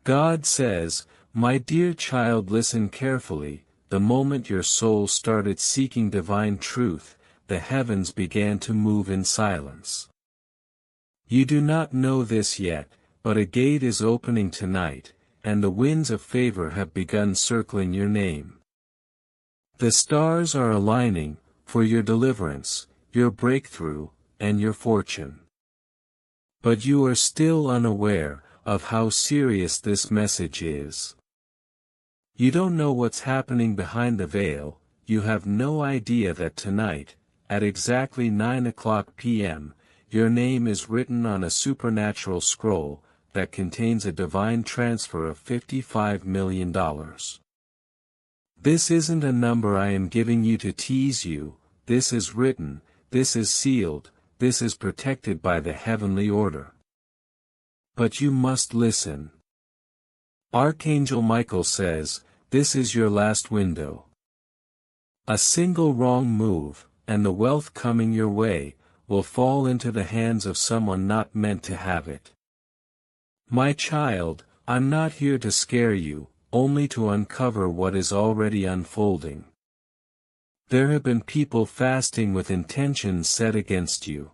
God says, "My dear child, listen carefully. The moment your soul started seeking divine truth, the heavens began to move in silence. You do not know this yet, but a gate is opening tonight, and the winds of favor have begun circling your name. The stars are aligning, for your deliverance, your breakthrough, and your fortune. But you are still unaware of how serious this message is. You don't know what's happening behind the veil. You have no idea that tonight, at exactly 9 p.m., your name is written on a supernatural scroll that contains a divine transfer of $55 million. This isn't a number I am giving you to tease you. This is written, this is sealed, this is protected by the heavenly order. But you must listen. Archangel Michael says, this is your last window. A single wrong move, and the wealth coming your way, will fall into the hands of someone not meant to have it. My child, I'm not here to scare you, only to uncover what is already unfolding. There have been people fasting with intentions set against you.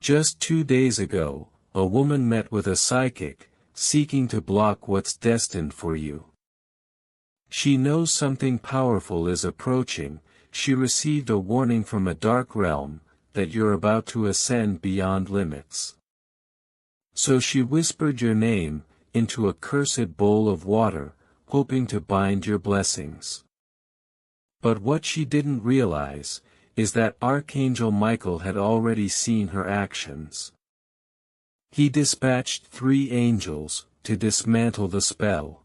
Just 2 days ago, a woman met with a psychic, seeking to block what's destined for you. She knows something powerful is approaching. She received a warning from a dark realm, that you're about to ascend beyond limits. So she whispered your name into a cursed bowl of water, hoping to bind your blessings. But what she didn't realize is that Archangel Michael had already seen her actions. He dispatched 3 angels to dismantle the spell.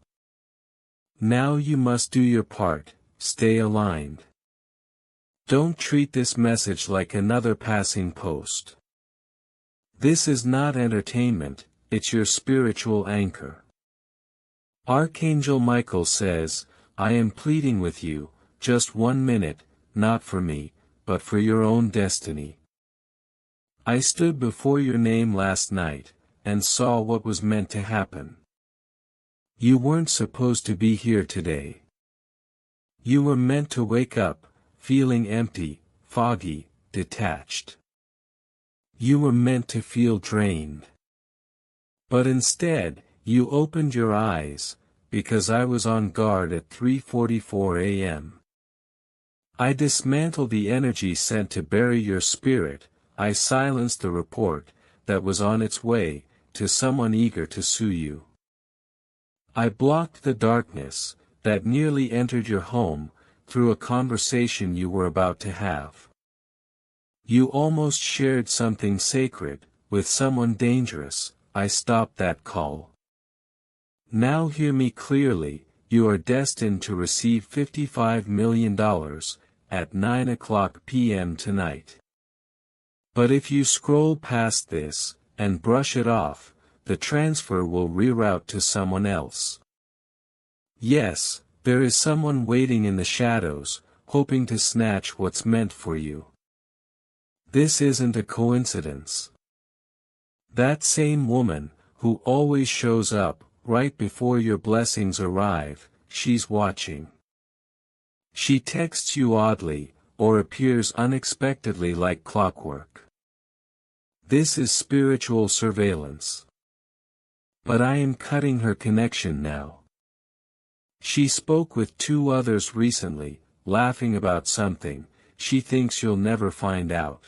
Now you must do your part. Stay aligned. Don't treat this message like another passing post. This is not entertainment, it's your spiritual anchor. Archangel Michael says, I am pleading with you, just 1 minute, not for me, but for your own destiny. I stood before your name last night, and saw what was meant to happen. You weren't supposed to be here today. You were meant to wake up, feeling empty, foggy, detached. You were meant to feel drained. But instead, you opened your eyes, because I was on guard at 3:44 a.m. I dismantled the energy sent to bury your spirit. I silenced the report that was on its way to someone eager to sue you. I blocked the darkness that nearly entered your home through a conversation you were about to have. You almost shared something sacred with someone dangerous. I stopped that call. Now hear me clearly. You are destined to receive $55 million at 9 p.m. tonight. But if you scroll past this and brush it off, the transfer will reroute to someone else. Yes, there is someone waiting in the shadows, hoping to snatch what's meant for you. This isn't a coincidence. That same woman, who always shows up right before your blessings arrive, she's watching. She texts you oddly, or appears unexpectedly like clockwork. This is spiritual surveillance. But I am cutting her connection now. She spoke with 2 others recently, laughing about something she thinks you'll never find out.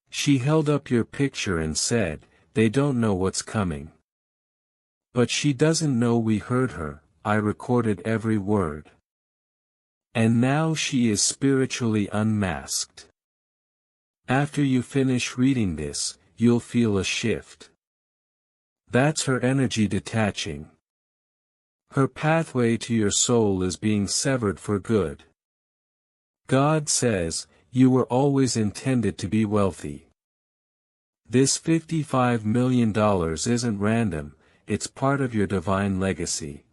She held up your picture and said, they don't know what's coming. But she doesn't know we heard her. I recorded every word. And now she is spiritually unmasked. After you finish reading this, you'll feel a shift. That's her energy detaching. Her pathway to your soul is being severed for good. God says, you were always intended to be wealthy. This $55 million isn't random, it's part of your divine legacy.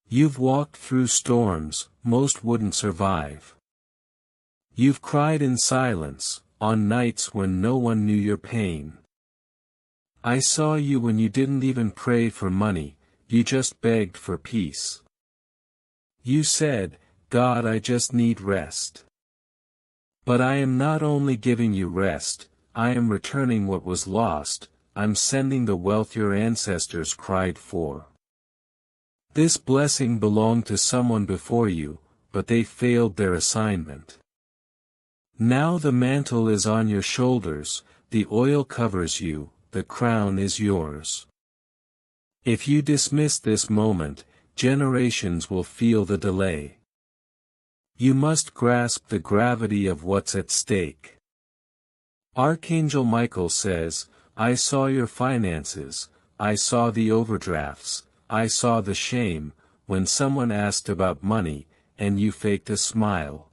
You've walked through storms most wouldn't survive. You've cried in silence, on nights when no one knew your pain. I saw you when you didn't even pray for money, you just begged for peace. You said, God, I just need rest. But I am not only giving you rest, I am returning what was lost, I'm sending the wealth your ancestors cried for. This blessing belonged to someone before you, but they failed their assignment. Now the mantle is on your shoulders, the oil covers you, the crown is yours. If you dismiss this moment, generations will feel the delay. You must grasp the gravity of what's at stake. Archangel Michael says, I saw your finances, I saw the overdrafts, I saw the shame, when someone asked about money, and you faked a smile.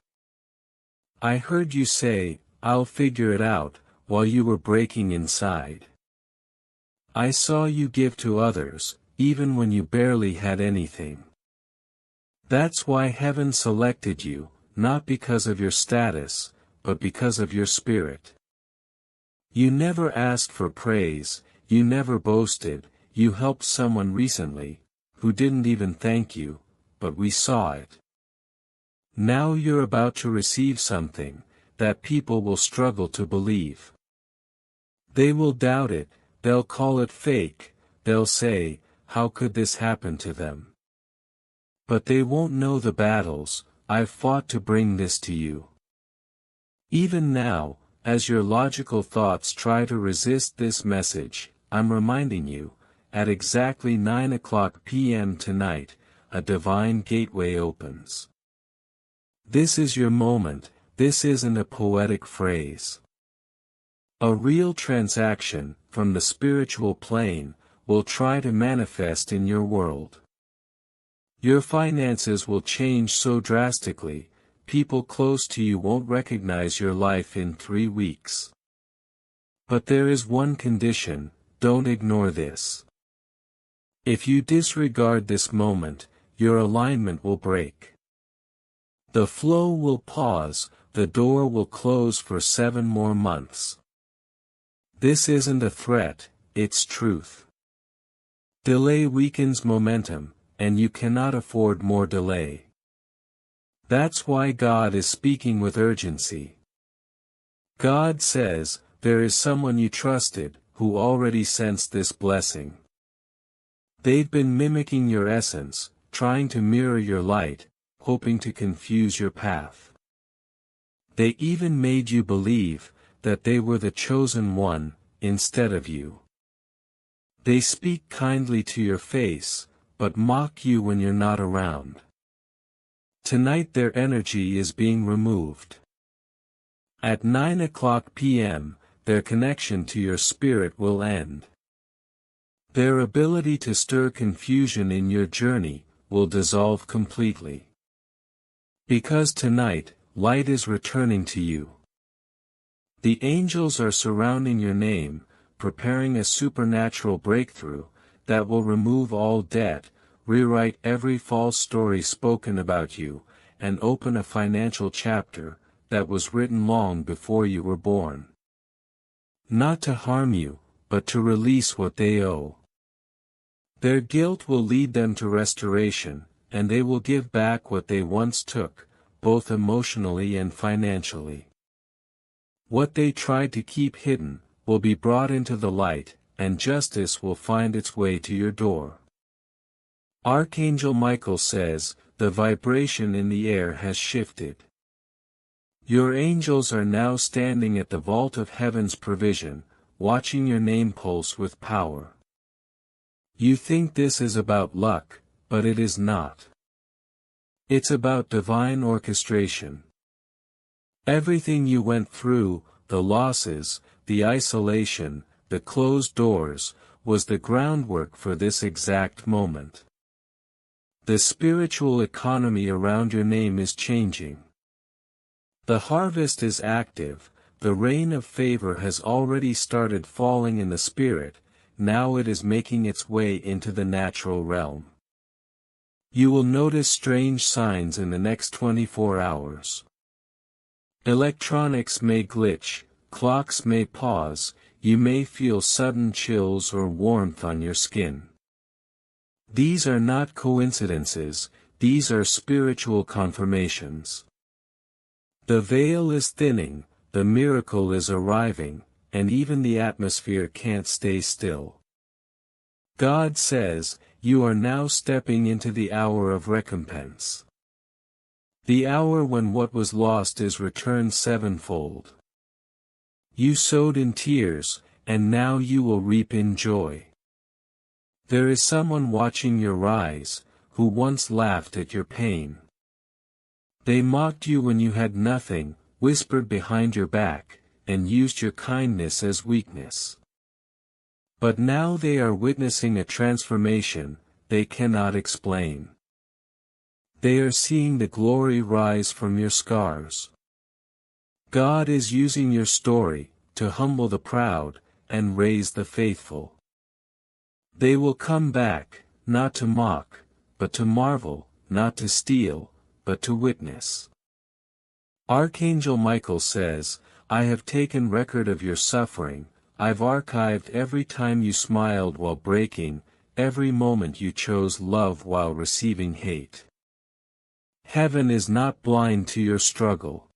I heard you say, I'll figure it out, while you were breaking inside. I saw you give to others, even when you barely had anything. That's why heaven selected you, not because of your status, but because of your spirit. You never asked for praise, you never boasted, you helped someone recently, who didn't even thank you, but we saw it. Now you're about to receive something, that people will struggle to believe. They will doubt it, they'll call it fake, they'll say, how could this happen to them? But they won't know the battles I've fought to bring this to you. Even now, as your logical thoughts try to resist this message, I'm reminding you, at exactly 9:00 p.m. tonight, a divine gateway opens. This is your moment, this isn't a poetic phrase. A real transaction, from the spiritual plane, will try to manifest in your world. Your finances will change so drastically, people close to you won't recognize your life in 3 weeks. But there is one condition, don't ignore this. If you disregard this moment, your alignment will break. The flow will pause, the door will close for 7 more months. This isn't a threat, it's truth. Delay weakens momentum, and you cannot afford more delay. That's why God is speaking with urgency. God says, there is someone you trusted, who already sensed this blessing. They've been mimicking your essence, trying to mirror your light, hoping to confuse your path. They even made you believe that they were the chosen one, instead of you. They speak kindly to your face, but mock you when you're not around. Tonight their energy is being removed. At 9:00 p.m., their connection to your spirit will end. Their ability to stir confusion in your journey will dissolve completely. Because tonight, light is returning to you. The angels are surrounding your name, preparing a supernatural breakthrough that will remove all debt, rewrite every false story spoken about you, and open a financial chapter that was written long before you were born. Not to harm you, but to release what they owe. Their guilt will lead them to restoration, and they will give back what they once took, both emotionally and financially. What they tried to keep hidden, will be brought into the light, and justice will find its way to your door. Archangel Michael says, the vibration in the air has shifted. Your angels are now standing at the vault of heaven's provision, watching your name pulse with power. You think this is about luck, but it is not. It's about divine orchestration. Everything you went through, the losses, the isolation, the closed doors, was the groundwork for this exact moment. The spiritual economy around your name is changing. The harvest is active, the rain of favor has already started falling in the spirit, now it is making its way into the natural realm. You will notice strange signs in the next 24 hours. Electronics may glitch, clocks may pause, you may feel sudden chills or warmth on your skin. These are not coincidences, these are spiritual confirmations. The veil is thinning, the miracle is arriving, and even the atmosphere can't stay still. God says, you are now stepping into the hour of recompense. The hour when what was lost is returned sevenfold. You sowed in tears, and now you will reap in joy. There is someone watching your rise, who once laughed at your pain. They mocked you when you had nothing, whispered behind your back, and used your kindness as weakness. But now they are witnessing a transformation they cannot explain. They are seeing the glory rise from your scars. God is using your story to humble the proud and raise the faithful. They will come back, not to mock, but to marvel, not to steal, but to witness. Archangel Michael says, I have taken record of your suffering, I've archived every time you smiled while breaking, every moment you chose love while receiving hate. Heaven is not blind to your struggle.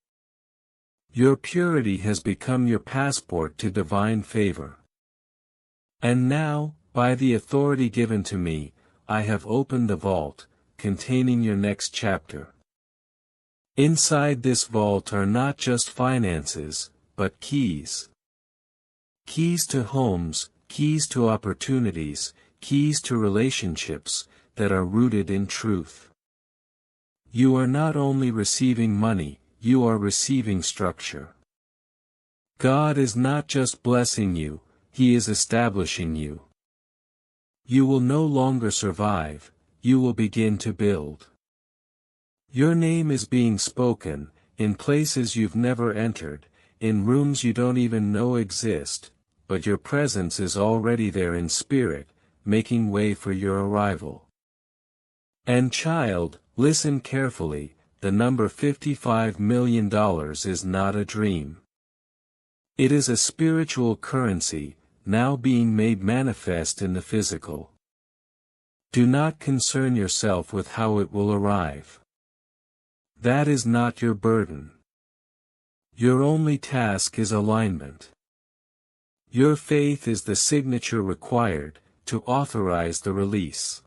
Your purity has become your passport to divine favor. And now, by the authority given to me, I have opened the vault, containing your next chapter. Inside this vault are not just finances, but keys. Keys to homes, keys to opportunities, keys to relationships that are rooted in truth. You are not only receiving money, you are receiving structure. God is not just blessing you, He is establishing you. You will no longer survive, you will begin to build. Your name is being spoken, in places you've never entered, in rooms you don't even know exist, but your presence is already there in spirit, making way for your arrival. And child, listen carefully, the number $55 million is not a dream. It is a spiritual currency, now being made manifest in the physical. Do not concern yourself with how it will arrive. That is not your burden. Your only task is alignment. Your faith is the signature required to authorize the release.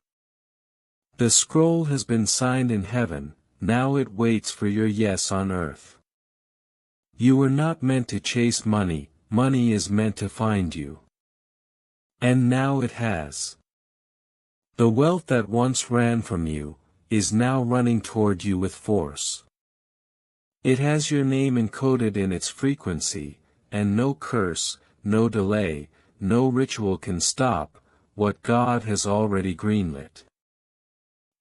The scroll has been signed in heaven, now it waits for your yes on earth. You were not meant to chase money, money is meant to find you. And now it has. The wealth that once ran from you, is now running toward you with force. It has your name encoded in its frequency, and no curse, no delay, no ritual can stop what God has already greenlit.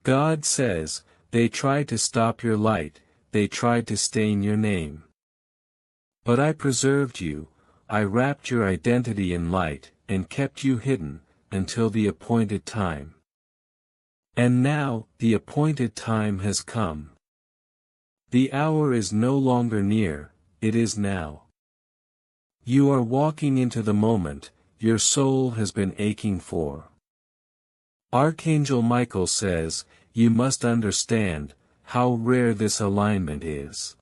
God says, they tried to stop your light, they tried to stain your name. But I preserved you, I wrapped your identity in light, and kept you hidden, until the appointed time. And now, the appointed time has come. The hour is no longer near, it is now. You are walking into the moment, your soul has been aching for. Archangel Michael says, you must understand, how rare this alignment is.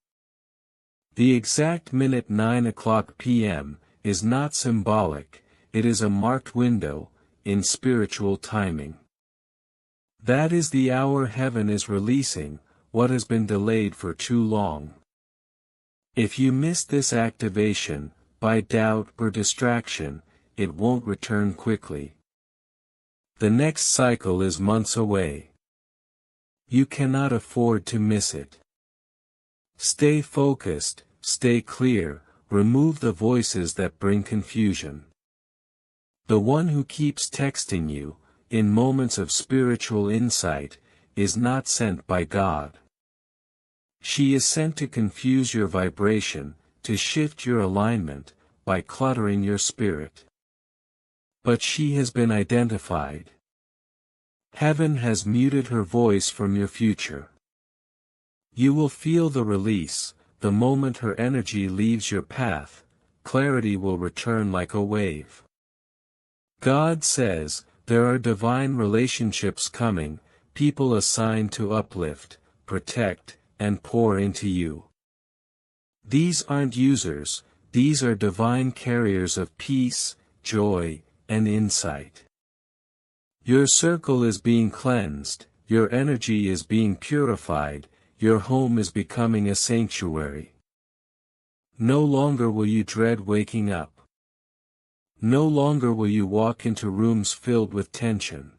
The exact minute 9:00 p.m., is not symbolic, it is a marked window, in spiritual timing. That is the hour heaven is releasing, what has been delayed for too long. If you miss this activation, by doubt or distraction, it won't return quickly. The next cycle is months away. You cannot afford to miss it. Stay focused, stay clear, remove the voices that bring confusion. The one who keeps texting you, in moments of spiritual insight, is not sent by God. She is sent to confuse your vibration, to shift your alignment, by cluttering your spirit. But she has been identified. Heaven has muted her voice from your future. You will feel the release, the moment her energy leaves your path, clarity will return like a wave. God says, there are divine relationships coming, people assigned to uplift, protect, and pour into you. These aren't users, these are divine carriers of peace, joy, and insight. Your circle is being cleansed, your energy is being purified, your home is becoming a sanctuary. No longer will you dread waking up. No longer will you walk into rooms filled with tension.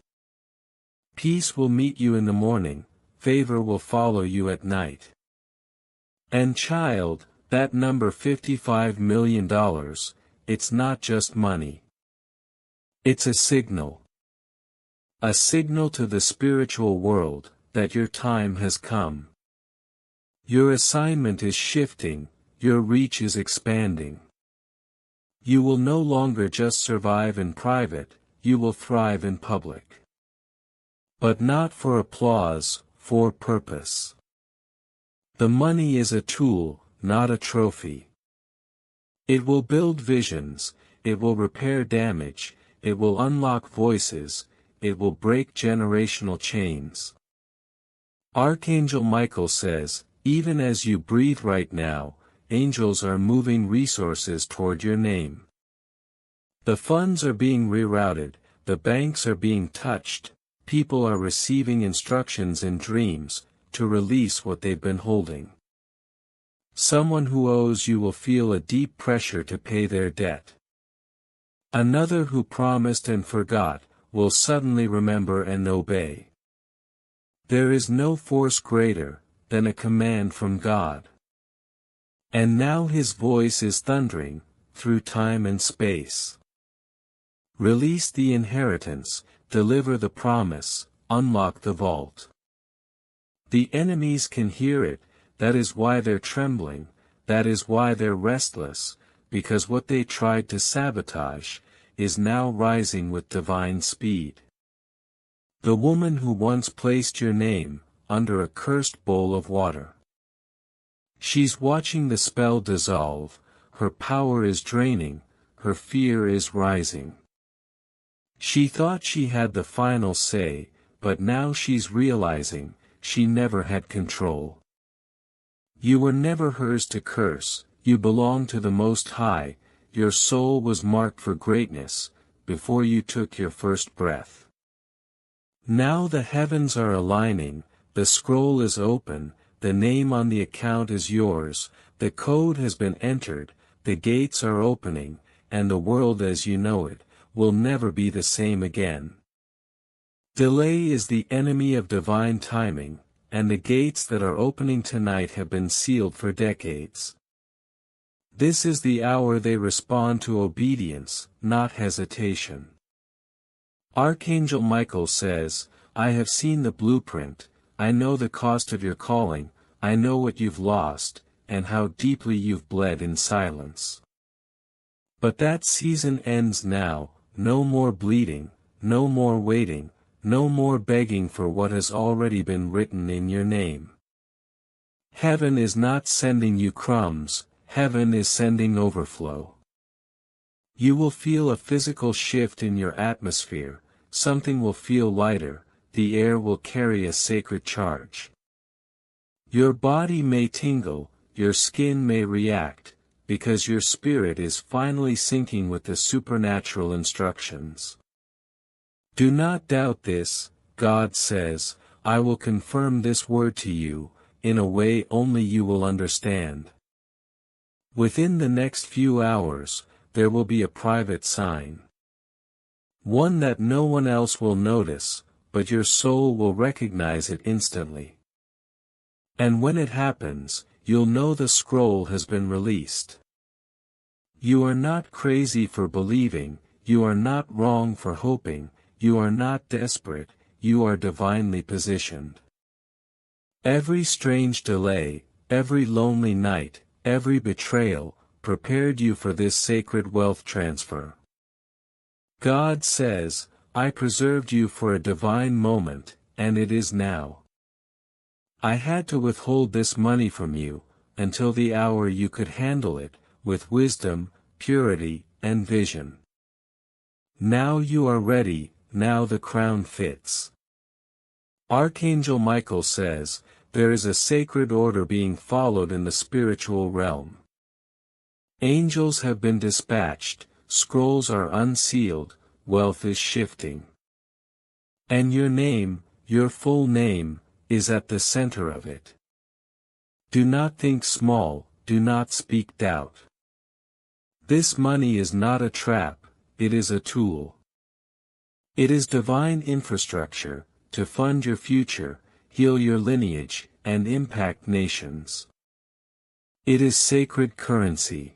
Peace will meet you in the morning, favor will follow you at night. And child, that number $55 million, it's not just money. It's a signal. A signal to the spiritual world, that your time has come. Your assignment is shifting, your reach is expanding. You will no longer just survive in private, you will thrive in public. But not for applause, for purpose. The money is a tool, not a trophy. It will build visions, it will repair damage, it will unlock voices, it will break generational chains. Archangel Michael says, even as you breathe right now, angels are moving resources toward your name. The funds are being rerouted, the banks are being touched, people are receiving instructions in dreams, to release what they've been holding. Someone who owes you will feel a deep pressure to pay their debt. Another who promised and forgot, will suddenly remember and obey. There is no force greater than a command from God. And now His voice is thundering, through time and space. Release the inheritance, deliver the promise, unlock the vault. The enemies can hear it, that is why they're trembling, that is why they're restless, because what they tried to sabotage, is now rising with divine speed. The woman who once placed your name, under a cursed bowl of water. She's watching the spell dissolve, her power is draining, her fear is rising. She thought she had the final say, but now she's realizing, she never had control. You were never hers to curse, you belong to the Most High, your soul was marked for greatness, before you took your first breath. Now the heavens are aligning, the scroll is open, the name on the account is yours, the code has been entered, the gates are opening, and the world as you know it, will never be the same again. Delay is the enemy of divine timing, and the gates that are opening tonight have been sealed for decades. This is the hour they respond to obedience, not hesitation. Archangel Michael says, I have seen the blueprint, I know the cost of your calling, I know what you've lost, and how deeply you've bled in silence. But that season ends now, no more bleeding, no more waiting, no more begging for what has already been written in your name. Heaven is not sending you crumbs, heaven is sending overflow. You will feel a physical shift in your atmosphere, something will feel lighter, the air will carry a sacred charge. Your body may tingle, your skin may react, because your spirit is finally syncing with the supernatural instructions. Do not doubt this, God says, I will confirm this word to you, in a way only you will understand. Within the next few hours, there will be a private sign. One that no one else will notice, but your soul will recognize it instantly. And when it happens, you'll know the scroll has been released. You are not crazy for believing, you are not wrong for hoping, you are not desperate, you are divinely positioned. Every strange delay, every lonely night, every betrayal, prepared you for this sacred wealth transfer. God says, I preserved you for a divine moment, and it is now. I had to withhold this money from you, until the hour you could handle it, with wisdom, purity, and vision. Now you are ready, now the crown fits. Archangel Michael says, there is a sacred order being followed in the spiritual realm. Angels have been dispatched, scrolls are unsealed, wealth is shifting. And your name, your full name, is at the center of it. Do not think small, do not speak doubt. This money is not a trap, it is a tool. It is divine infrastructure, to fund your future, heal your lineage, and impact nations. It is sacred currency.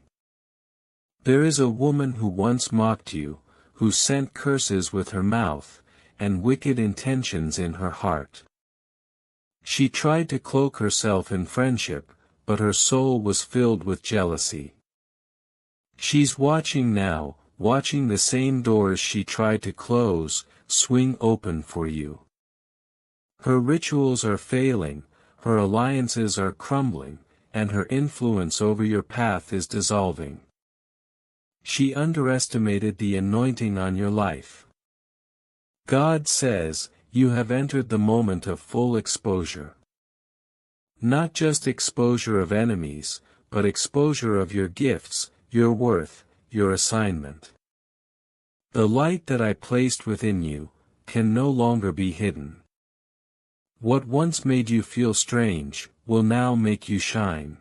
There is a woman who once mocked you, who sent curses with her mouth, and wicked intentions in her heart. She tried to cloak herself in friendship, but her soul was filled with jealousy. She's watching now, watching the same doors she tried to close, swing open for you. Her rituals are failing, her alliances are crumbling, and her influence over your path is dissolving. She underestimated the anointing on your life. God says, you have entered the moment of full exposure. Not just exposure of enemies, but exposure of your gifts, your worth, your assignment. The light that I placed within you can no longer be hidden. What once made you feel strange, will now make you shine.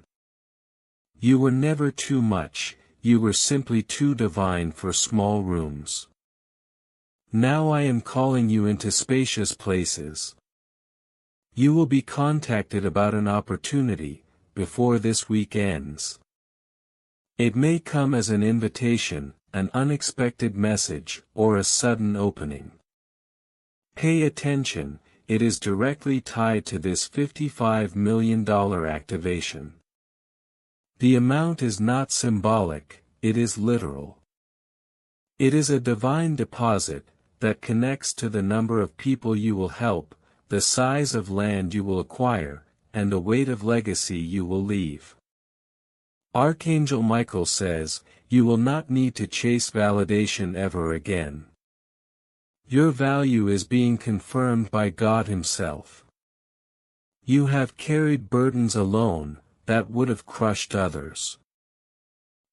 You were never too much, you were simply too divine for small rooms. Now I am calling you into spacious places. You will be contacted about an opportunity, before this week ends. It may come as an invitation, an unexpected message, or a sudden opening. Pay attention, it is directly tied to this $55 million activation. The amount is not symbolic, it is literal. It is a divine deposit, that connects to the number of people you will help, the size of land you will acquire, and the weight of legacy you will leave. Archangel Michael says, you will not need to chase validation ever again. Your value is being confirmed by God Himself. You have carried burdens alone, that would have crushed others.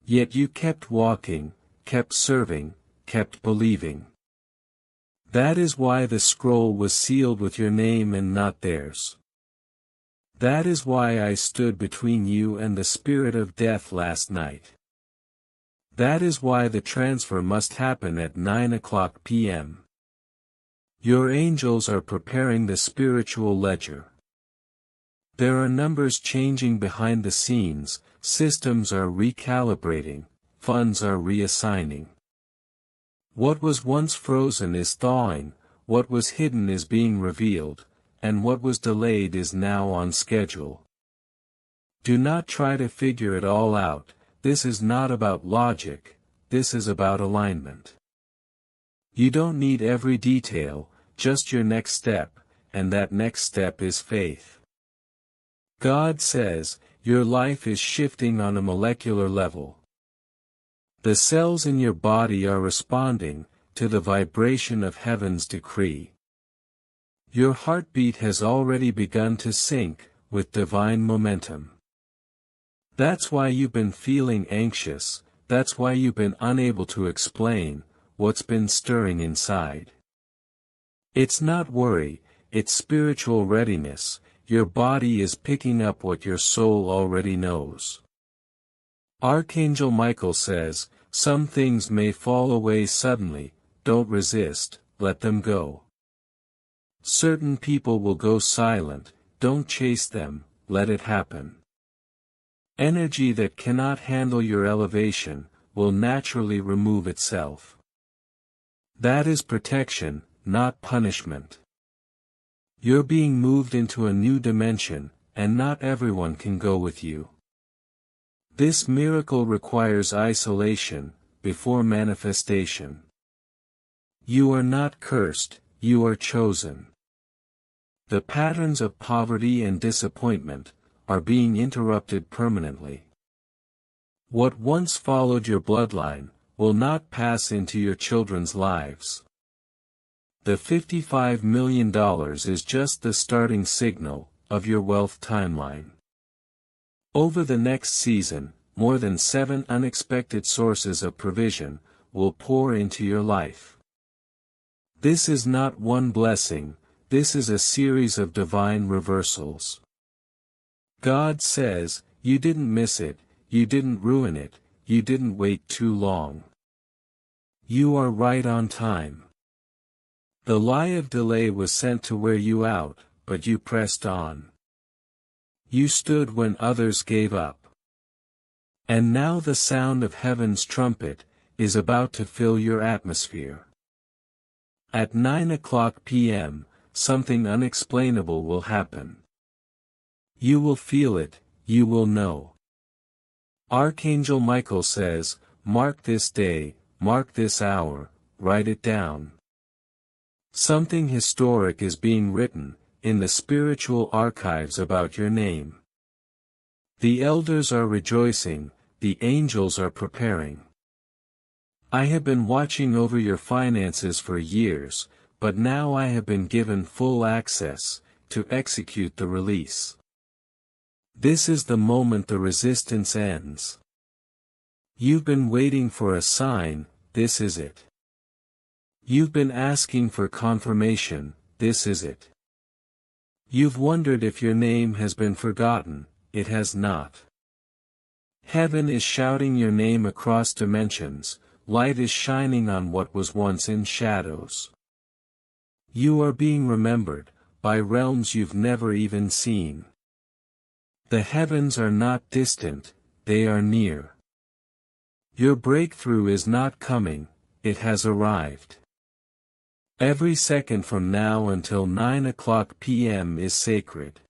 Yet you kept walking, kept serving, kept believing. That is why the scroll was sealed with your name and not theirs. That is why I stood between you and the spirit of death last night. That is why the transfer must happen at 9:00 p.m. Your angels are preparing the spiritual ledger. There are numbers changing behind the scenes, systems are recalibrating, funds are reassigning. What was once frozen is thawing, what was hidden is being revealed, and what was delayed is now on schedule. Do not try to figure it all out, this is not about logic, this is about alignment. You don't need every detail, just your next step, and that next step is faith. God says, your life is shifting on a molecular level. The cells in your body are responding to the vibration of heaven's decree. Your heartbeat has already begun to sync with divine momentum. That's why you've been feeling anxious, that's why you've been unable to explain what's been stirring inside. It's not worry, it's spiritual readiness, your body is picking up what your soul already knows. Archangel Michael says, some things may fall away suddenly, don't resist, let them go. Certain people will go silent, don't chase them, let it happen. Energy that cannot handle your elevation, will naturally remove itself. That is protection, not punishment. You're being moved into a new dimension, and not everyone can go with you. This miracle requires isolation, before manifestation. You are not cursed, you are chosen. The patterns of poverty and disappointment are being interrupted permanently. What once followed your bloodline will not pass into your children's lives. The $55 million is just the starting signal of your wealth timeline. Over the next season, more than 7 unexpected sources of provision will pour into your life. This is not one blessing, this is a series of divine reversals. God says, you didn't miss it, you didn't ruin it, you didn't wait too long. You are right on time. The lie of delay was sent to wear you out, but you pressed on. You stood when others gave up. And now the sound of heaven's trumpet is about to fill your atmosphere. At 9:00 p.m., something unexplainable will happen. You will feel it, you will know. Archangel Michael says, mark this day, mark this hour, write it down. Something historic is being written in the spiritual archives about your name. The elders are rejoicing, the angels are preparing. I have been watching over your finances for years, but now I have been given full access to execute the release. This is the moment the resistance ends. You've been waiting for a sign, this is it. You've been asking for confirmation, this is it. You've wondered if your name has been forgotten, it has not. Heaven is shouting your name across dimensions, light is shining on what was once in shadows. You are being remembered, by realms you've never even seen. The heavens are not distant, they are near. Your breakthrough is not coming, it has arrived. Every second from now until 9:00 p.m. is sacred.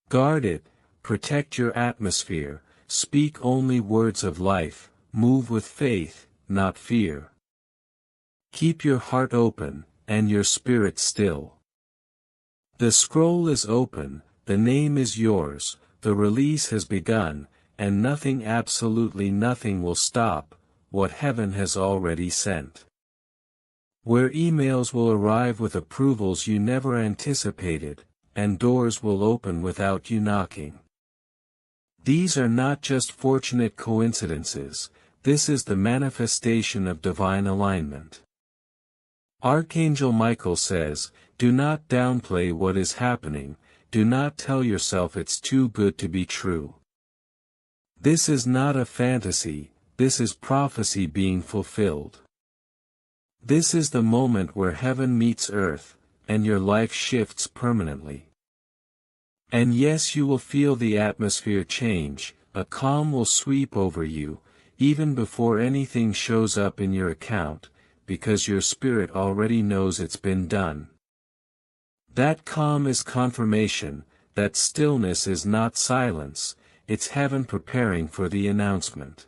Guard it, protect your atmosphere, speak only words of life, move with faith, not fear. Keep your heart open, and your spirit still. The scroll is open, the name is yours, the release has begun, and nothing, absolutely nothing will stop what heaven has already sent. Where emails will arrive with approvals you never anticipated, and doors will open without you knocking. These are not just fortunate coincidences, this is the manifestation of divine alignment. Archangel Michael says, do not downplay what is happening, do not tell yourself it's too good to be true. This is not a fantasy, this is prophecy being fulfilled. This is the moment where heaven meets earth, and your life shifts permanently. And yes, you will feel the atmosphere change, a calm will sweep over you, even before anything shows up in your account, because your spirit already knows it's been done. That calm is confirmation, that stillness is not silence, it's heaven preparing for the announcement.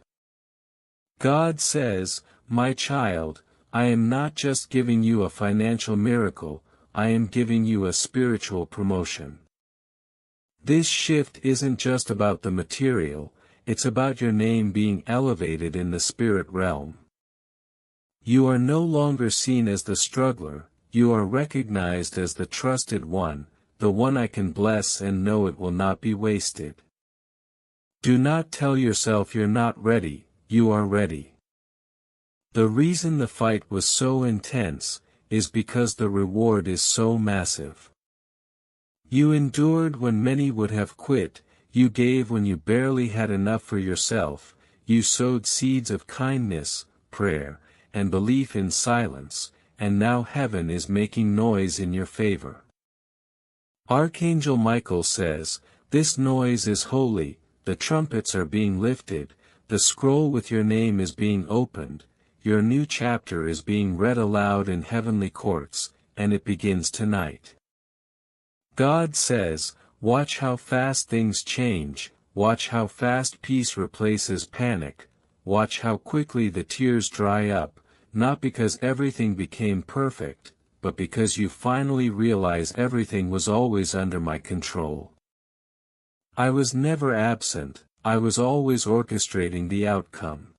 God says, my child, I am not just giving you a financial miracle, I am giving you a spiritual promotion. This shift isn't just about the material, it's about your name being elevated in the spirit realm. You are no longer seen as the struggler, you are recognized as the trusted one, the one I can bless and know it will not be wasted. Do not tell yourself you're not ready, you are ready. The reason the fight was so intense, is because the reward is so massive. You endured when many would have quit, you gave when you barely had enough for yourself, you sowed seeds of kindness, prayer, and belief in silence, and now heaven is making noise in your favor. Archangel Michael says, this noise is holy, the trumpets are being lifted, the scroll with your name is being opened, your new chapter is being read aloud in heavenly courts, and it begins tonight. God says, watch how fast things change, watch how fast peace replaces panic, watch how quickly the tears dry up, not because everything became perfect, but because you finally realize everything was always under my control. I was never absent, I was always orchestrating the outcome.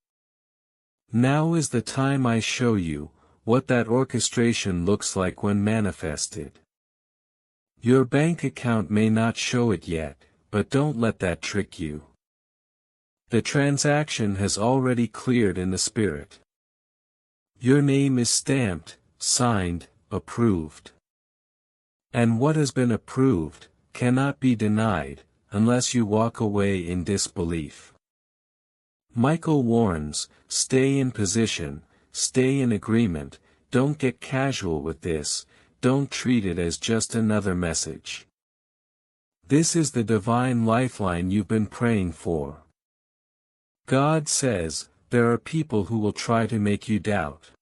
Now is the time I show you what that orchestration looks like when manifested. Your bank account may not show it yet, but don't let that trick you. The transaction has already cleared in the spirit. Your name is stamped, signed, approved. And what has been approved cannot be denied, unless you walk away in disbelief. Michael warns, stay in position, stay in agreement, don't get casual with this, don't treat it as just another message. This is the divine lifeline you've been praying for. God says, there are people who will try to make you doubt.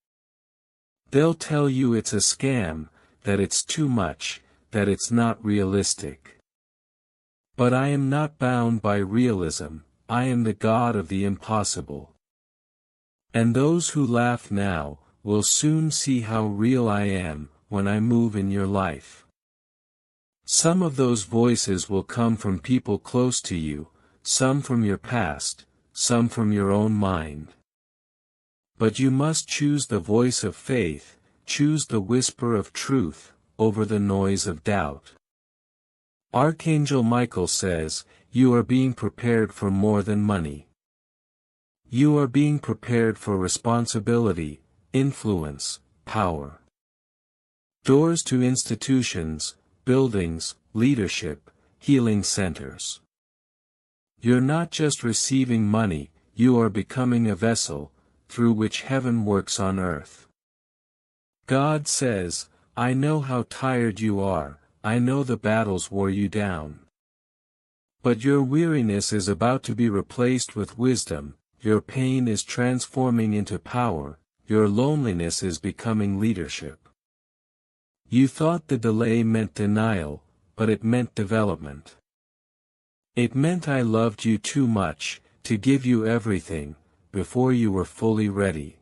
They'll tell you it's a scam, that it's too much, that it's not realistic. But I am not bound by realism, I am the God of the impossible. And those who laugh now, will soon see how real I am, when I move in your life. Some of those voices will come from people close to you, some from your past, some from your own mind. But you must choose the voice of faith, choose the whisper of truth, over the noise of doubt. Archangel Michael says, you are being prepared for more than money. You are being prepared for responsibility, influence, power. Doors to institutions, buildings, leadership, healing centers. You're not just receiving money, you are becoming a vessel, through which heaven works on earth. God says, I know how tired you are, I know the battles wore you down. But your weariness is about to be replaced with wisdom, your pain is transforming into power, your loneliness is becoming leadership. You thought the delay meant denial, but it meant development. It meant I loved you too much, to give you everything, before you were fully ready.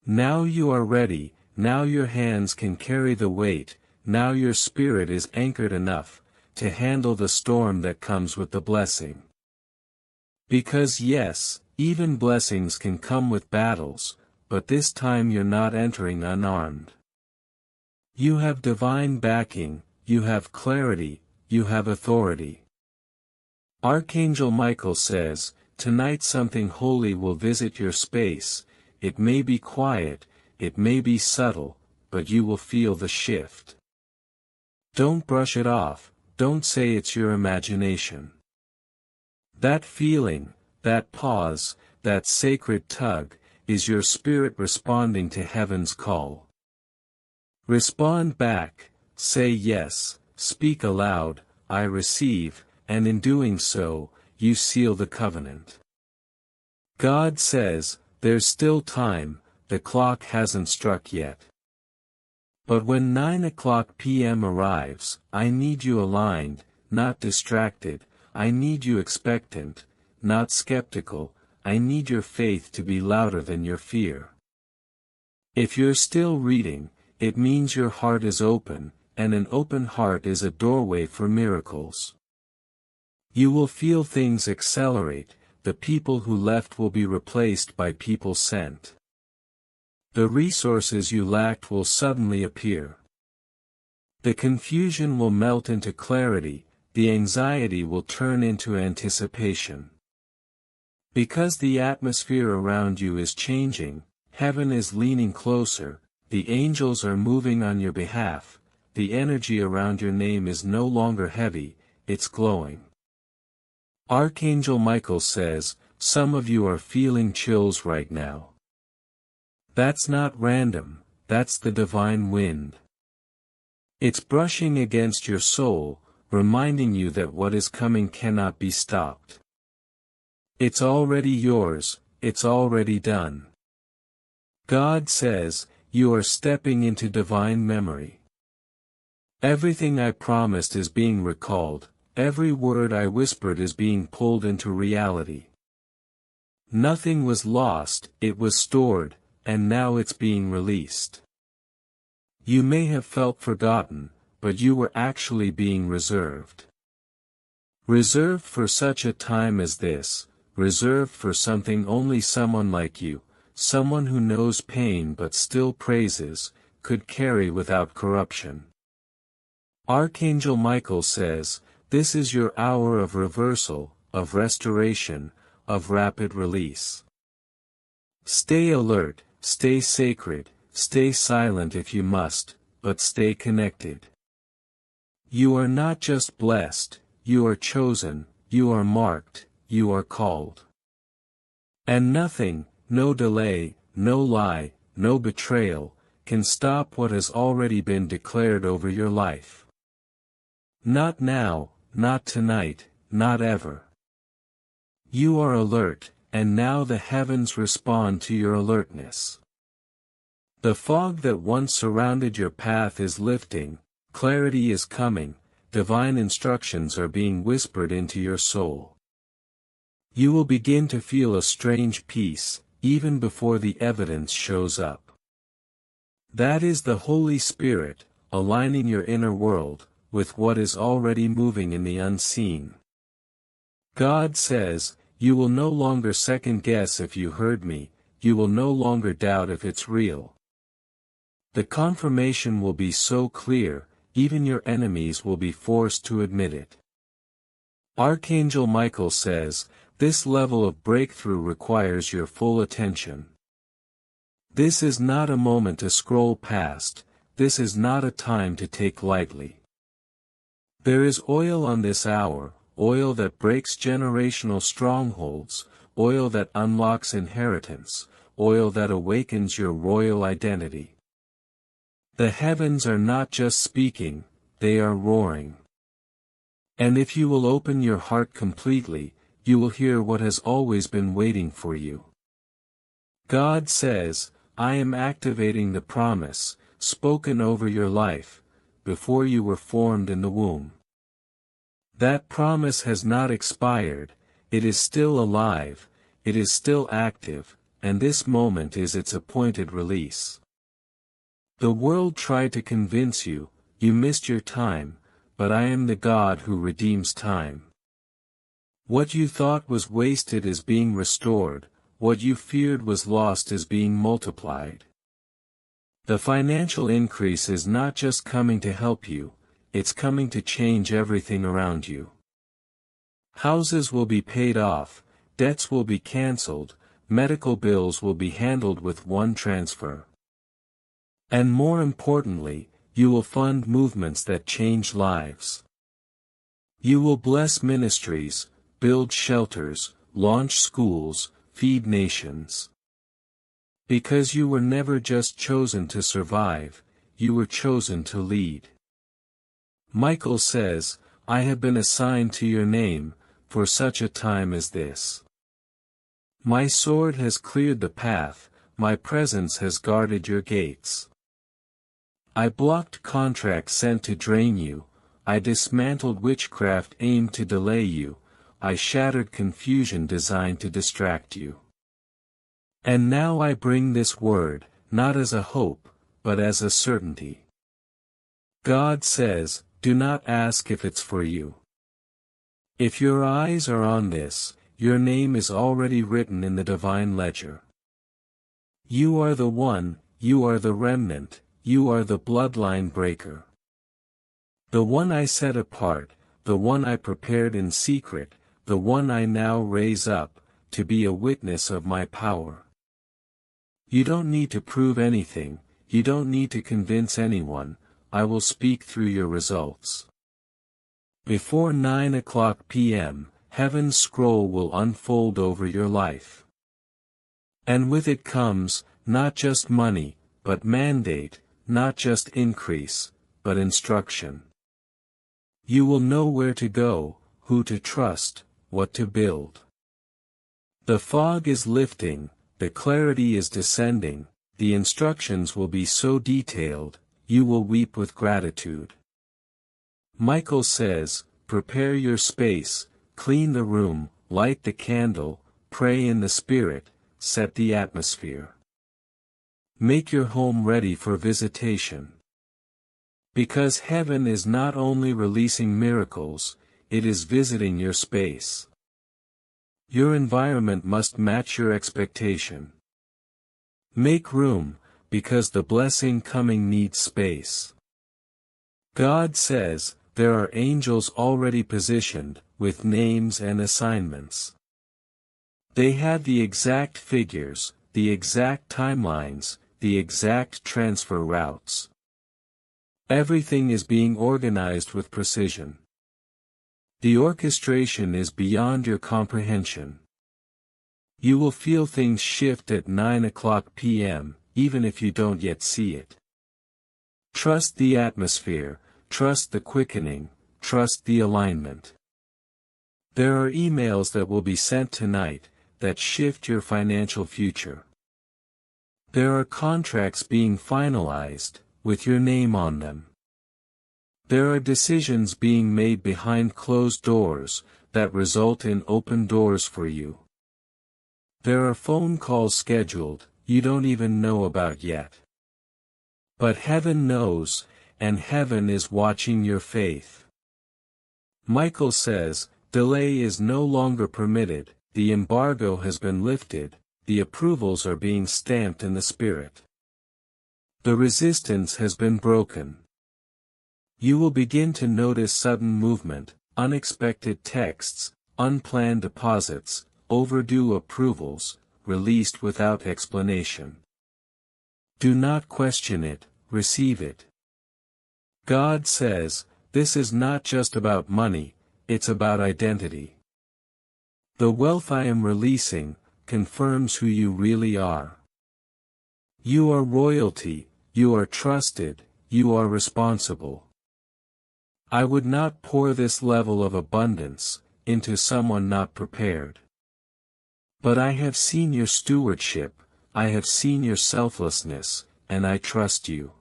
Now you are ready, now your hands can carry the weight, now your spirit is anchored enough, to handle the storm that comes with the blessing. Because yes, even blessings can come with battles, but this time you're not entering unarmed. You have divine backing, you have clarity, you have authority. Archangel Michael says, tonight something holy will visit your space, it may be quiet, it may be subtle, but you will feel the shift. Don't brush it off, don't say it's your imagination. That feeling, that pause, that sacred tug, is your spirit responding to heaven's call. Respond back, say yes, speak aloud, I receive, and in doing so, you seal the covenant. God says, there's still time, the clock hasn't struck yet. But when 9:00 p.m. arrives, I need you aligned, not distracted, I need you expectant, not skeptical, I need your faith to be louder than your fear. If you're still reading, it means your heart is open, and an open heart is a doorway for miracles. You will feel things accelerate, the people who left will be replaced by people sent. The resources you lacked will suddenly appear. The confusion will melt into clarity, the anxiety will turn into anticipation. Because the atmosphere around you is changing, heaven is leaning closer, the angels are moving on your behalf, the energy around your name is no longer heavy, it's glowing. Archangel Michael says, some of you are feeling chills right now. That's not random, that's the divine wind. It's brushing against your soul, reminding you that what is coming cannot be stopped. It's already yours, it's already done. God says, you are stepping into divine memory. Everything I promised is being recalled, every word I whispered is being pulled into reality. Nothing was lost, it was stored, and now it's being released. You may have felt forgotten, but you were actually being reserved. Reserved for such a time as this, reserved for something only someone like you, someone who knows pain but still praises, could carry without corruption. Archangel Michael says, this is your hour of reversal, of restoration, of rapid release. Stay alert, stay sacred, stay silent if you must, but stay connected. You are not just blessed, you are chosen, you are marked, you are called. And nothing, no delay, no lie, no betrayal, can stop what has already been declared over your life. Not now, not tonight, not ever. You are alert, and now the heavens respond to your alertness. The fog that once surrounded your path is lifting, clarity is coming, divine instructions are being whispered into your soul. You will begin to feel a strange peace, even before the evidence shows up. That is the Holy Spirit, aligning your inner world, with what is already moving in the unseen. God says, you will no longer second guess if you heard me, you will no longer doubt if it's real. The confirmation will be so clear, even your enemies will be forced to admit it. Archangel Michael says, this level of breakthrough requires your full attention. This is not a moment to scroll past, this is not a time to take lightly. There is oil on this hour, oil that breaks generational strongholds, oil that unlocks inheritance, oil that awakens your royal identity. The heavens are not just speaking, they are roaring. And if you will open your heart completely, you will hear what has always been waiting for you. God says, I am activating the promise, spoken over your life, before you were formed in the womb. That promise has not expired, it is still alive, it is still active, and this moment is its appointed release. The world tried to convince you, you missed your time, but I am the God who redeems time. What you thought was wasted is being restored, what you feared was lost is being multiplied. The financial increase is not just coming to help you, it's coming to change everything around you. Houses will be paid off, debts will be cancelled, medical bills will be handled with one transfer. And more importantly, you will fund movements that change lives. You will bless ministries, build shelters, launch schools, feed nations. Because you were never just chosen to survive, you were chosen to lead. Michael says, I have been assigned to your name, for such a time as this. My sword has cleared the path, my presence has guarded your gates. I blocked contracts sent to drain you, I dismantled witchcraft aimed to delay you, I shattered confusion designed to distract you. And now I bring this word, not as a hope, but as a certainty. God says, do not ask if it's for you. If your eyes are on this, your name is already written in the divine ledger. You are the one, you are the remnant, you are the bloodline breaker. The one I set apart, the one I prepared in secret, the one I now raise up, to be a witness of my power. You don't need to prove anything, you don't need to convince anyone, I will speak through your results. Before 9:00 p.m., heaven's scroll will unfold over your life. And with it comes, not just money, but mandate, not just increase, but instruction. You will know where to go, who to trust, what to build. The fog is lifting, the clarity is descending, the instructions will be so detailed, you will weep with gratitude. Michael says, prepare your space, clean the room, light the candle, pray in the Spirit, set the atmosphere. Make your home ready for visitation. Because heaven is not only releasing miracles, it is visiting your space. Your environment must match your expectation. Make room, because the blessing coming needs space. God says, there are angels already positioned, with names and assignments. They had the exact figures, the exact timelines, the exact transfer routes. Everything is being organized with precision. The orchestration is beyond your comprehension. You will feel things shift at 9 p.m., even if you don't yet see it. Trust the atmosphere, trust the quickening, trust the alignment. There are emails that will be sent tonight, that shift your financial future. There are contracts being finalized, with your name on them. There are decisions being made behind closed doors, that result in open doors for you. There are phone calls scheduled, you don't even know about yet. But heaven knows, and heaven is watching your faith. Michael says, delay is no longer permitted, the embargo has been lifted, the approvals are being stamped in the spirit. The resistance has been broken. You will begin to notice sudden movement, unexpected texts, unplanned deposits, overdue approvals, released without explanation. Do not question it, receive it. God says, this is not just about money, it's about identity. The wealth I am releasing, confirms who you really are. You are royalty, you are trusted, you are responsible. I would not pour this level of abundance, into someone not prepared. But I have seen your stewardship, I have seen your selflessness, and I trust you.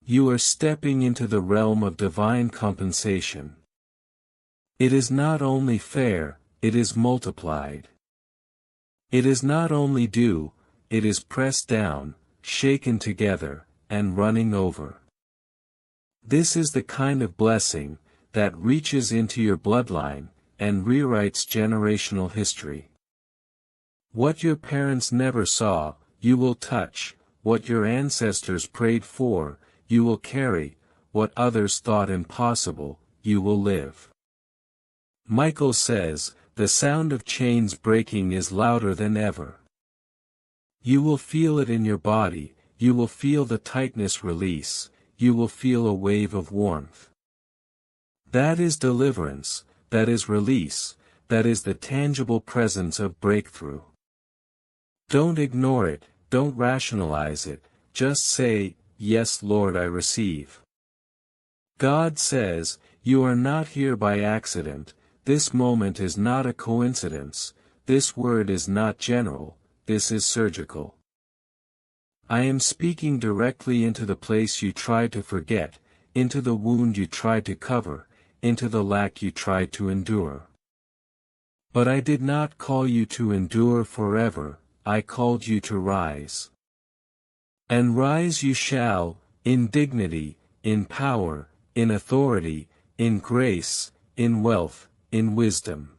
You are stepping into the realm of divine compensation. It is not only fair, it is multiplied. It is not only due, it is pressed down, shaken together, and running over. This is the kind of blessing, that reaches into your bloodline, and rewrites generational history. What your parents never saw, you will touch, what your ancestors prayed for, you will carry, what others thought impossible, you will live. Michael says, the sound of chains breaking is louder than ever. You will feel it in your body, you will feel the tightness release, you will feel a wave of warmth. That is deliverance, that is release, that is the tangible presence of breakthrough. Don't ignore it, don't rationalize it, just say, yes Lord I receive. God says, you are not here by accident, this moment is not a coincidence, this word is not general, this is surgical. I am speaking directly into the place you tried to forget, into the wound you tried to cover, into the lack you tried to endure. But I did not call you to endure forever, I called you to rise. And rise you shall, in dignity, in power, in authority, in grace, in wealth, in wisdom.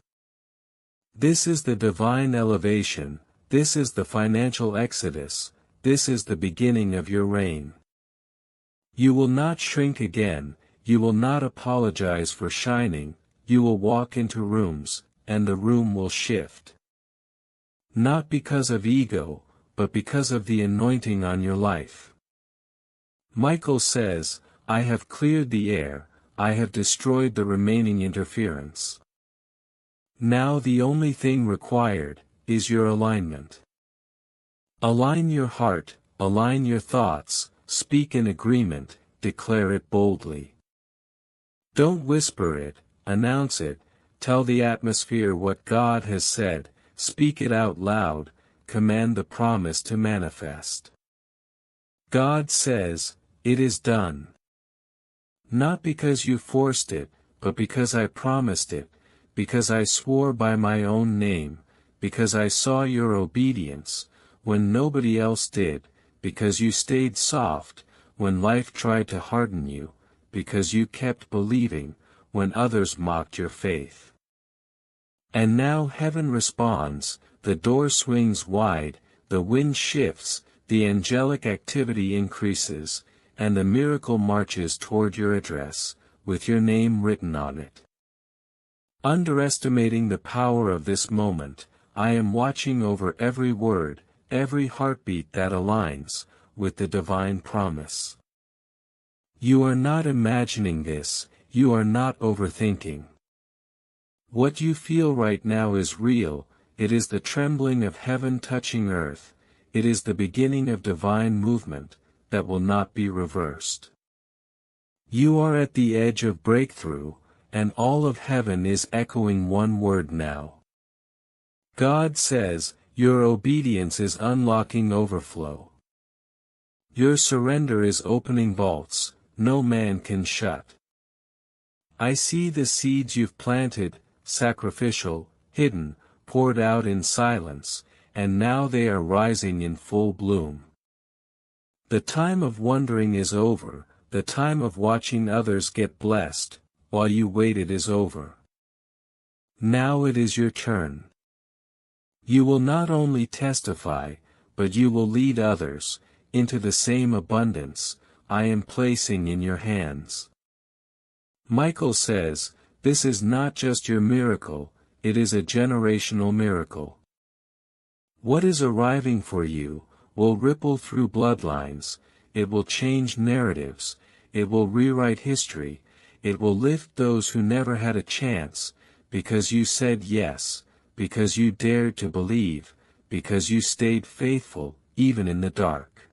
This is the divine elevation, this is the financial exodus, this is the beginning of your reign. You will not shrink again, you will not apologize for shining, you will walk into rooms, and the room will shift. Not because of ego, but because of the anointing on your life. Michael says, I have cleared the air, I have destroyed the remaining interference. Now the only thing required, is your alignment. Align your heart, align your thoughts, speak in agreement, declare it boldly. Don't whisper it, announce it, tell the atmosphere what God has said, speak it out loud, command the promise to manifest. God says, it is done. Not because you forced it, but because I promised it, because I swore by my own name, because I saw your obedience, when nobody else did, because you stayed soft, when life tried to harden you, because you kept believing, when others mocked your faith. And now heaven responds, the door swings wide, the wind shifts, the angelic activity increases, and the miracle marches toward your address, with your name written on it. Underestimating the power of this moment, I am watching over every word, every heartbeat that aligns with the divine promise. You are not imagining this, you are not overthinking. What you feel right now is real, it is the trembling of heaven touching earth, it is the beginning of divine movement, that will not be reversed. You are at the edge of breakthrough, and all of heaven is echoing one word now. God says, your obedience is unlocking overflow. Your surrender is opening vaults, no man can shut. I see the seeds you've planted, sacrificial, hidden, poured out in silence, and now they are rising in full bloom. The time of wondering is over, the time of watching others get blessed, while you waited is over. Now it is your turn. You will not only testify, but you will lead others, into the same abundance I am placing in your hands. Michael says, this is not just your miracle, it is a generational miracle. What is arriving for you, will ripple through bloodlines, it will change narratives, it will rewrite history, it will lift those who never had a chance, because you said yes, because you dared to believe, because you stayed faithful, even in the dark.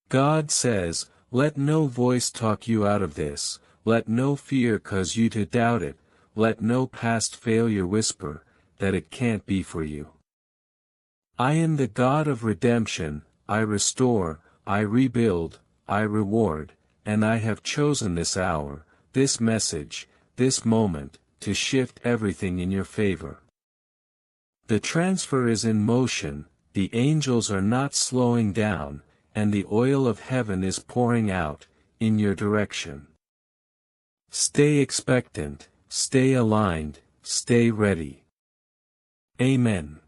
God says, let no voice talk you out of this, let no fear cause you to doubt it, let no past failure whisper, that it can't be for you. I am the God of redemption, I restore, I rebuild, I reward, and I have chosen this hour, this message, this moment, to shift everything in your favor. The transfer is in motion, the angels are not slowing down, and the oil of heaven is pouring out, in your direction. Stay expectant, stay aligned, stay ready. Amen.